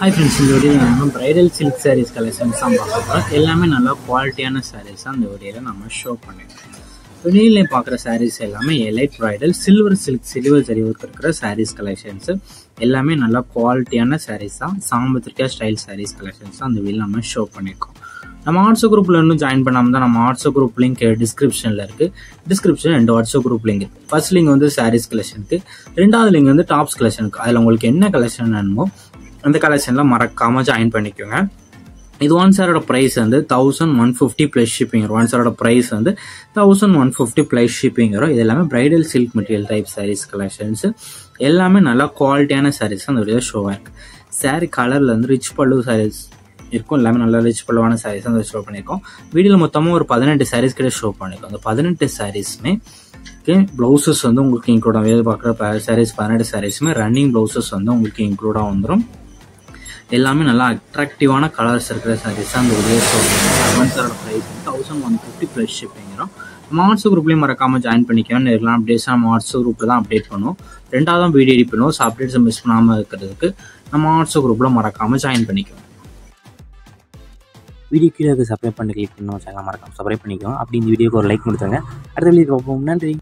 Hi friends, இந்த வீடியோவில் நம்ம பிரைடல் சில்க் சாரீஸ் கலெக்ஷன்ஸ் தான் பார்க்க போகிறோம். எல்லாமே நல்லா குவாலிட்டியான சாரீஸ் தான் இந்த வீடியோவில் நம்ம ஷோ பண்ணியிருக்கோம். வெளியிலே பார்க்குற சாரீஸ் எல்லாமே elite bridal silver zari work இருக்கிற சாரீஸ் கலெக்ஷன்ஸ் எல்லாமே நல்லா குவாலிட்டியான சாரீஸ் தான். சாம்பத்திரிக்கா ஸ்டைல் சாரீஸ் கலெக்ஷன்ஸ் தான் இந்த வீடியோவில் நம்ம ஷோ பண்ணியிருக்கோம். நம்ம வாட்ஸ்அப் குரூப்பில் இன்னும் ஜாயின் பண்ணாமல் தான் நம்ம வாட்ஸ்அப் குரூப் லிங்க் டிஸ்கிரிப்ஷனில் இருக்குது. டிஸ்கிரிப்ஷன் 2 வாட்ஸ்அப் குரூப் லிங்க் இருக்குது. ஃபர்ஸ்ட் லிங்க் வந்து சாரீஸ் கலெக்ஷனுக்கு, 2வது லிங்க் வந்து டாப்ஸ் கலெக்ஷனுக்கு. அதில் உங்களுக்கு என்ன கலெக்ஷன் வேணுமோ அந்த கலெக்ஷன்லாம் மறக்காமல் ஜாயின் பண்ணிக்கோங்க. இது ஒன் சாரோட ப்ரைஸ் வந்து 1150 ப்ளஸ் ஷிப்பிங் வரும். ஒன் சாரோட ப்ரைஸ் வந்து 1150 ப்ளஸ் ஷிப்பிங் வரும். இது எல்லாமே bridal silk material type sarees collections எல்லாமே நல்லா குவாலிட்டியான சாரீஸ் அந்த வீடியோ ஷோவாக இருக்குது. சாரீ கலரில் வந்து ரிச் பல்லு சாரீஸ் இருக்கும். எல்லாமே நல்லா ரிச் பல்லுவான சாரீஸ் தான் ஷோ பண்ணியிருக்கோம். வீடியோவில் மொத்தமாக ஒரு 18 சாரீஸ் கிட்ட ஷோ பண்ணியிருக்கோம். அந்த 18 சாரீஸுமே ப்ளவுசஸ் வந்து உங்களுக்கு இன்க்ளூட் ஆகும். வேறு பார்க்குற சாரீஸ் 18 சாரீஸுமே ரன்னிங் ப்ளவுசஸ் வந்து உங்களுக்கு இன்க்ளூடாக வந்துடும். எல்லாமே நல்லா அட்ராக்டிவான கலர்ஸ் இருக்கிற சாரீஸ் தான் அந்த வீடியோ ஷோ பண்ணியிருக்கோம். ஒன் சாரோட ப்ரைஸ் 1150 ப்ளஸ் ஷிப்பிங் வரும். நம்ம வாட்ஸ்அப் குரூப்லேயும் மறக்காமல் ஜாயின் பண்ணிக்கோங்க. நேரில் அப்டேட்ஸ் நம்ம வாட்ஸ்அப் குரூப்பில் தான் அப்டேட் பண்ணுவோம். 2வது வீடியோ எடிட் பண்ணுவோம். ஸோ அப்டேட்ஸை மிஸ் பண்ணாமல் இருக்கிறதுக்கு நம்ம வாட்ஸ்அப் குரூப்பில் மறக்காமல் ஜாயின் பண்ணிக்கோங்க. வீடியோ கீழே சப்ஸ்கிரைப் பண்ணி கிளிக் பண்ணணும். சேனல் மறக்காம சப்ஸ்கிரைப் பண்ணிக்கோங்க. அப்படி இந்த வீடியோக்கு ஒரு லைக் கொடுத்துருங்க. அடுத்த வீடியோ பார்ப்போம். நன்றி.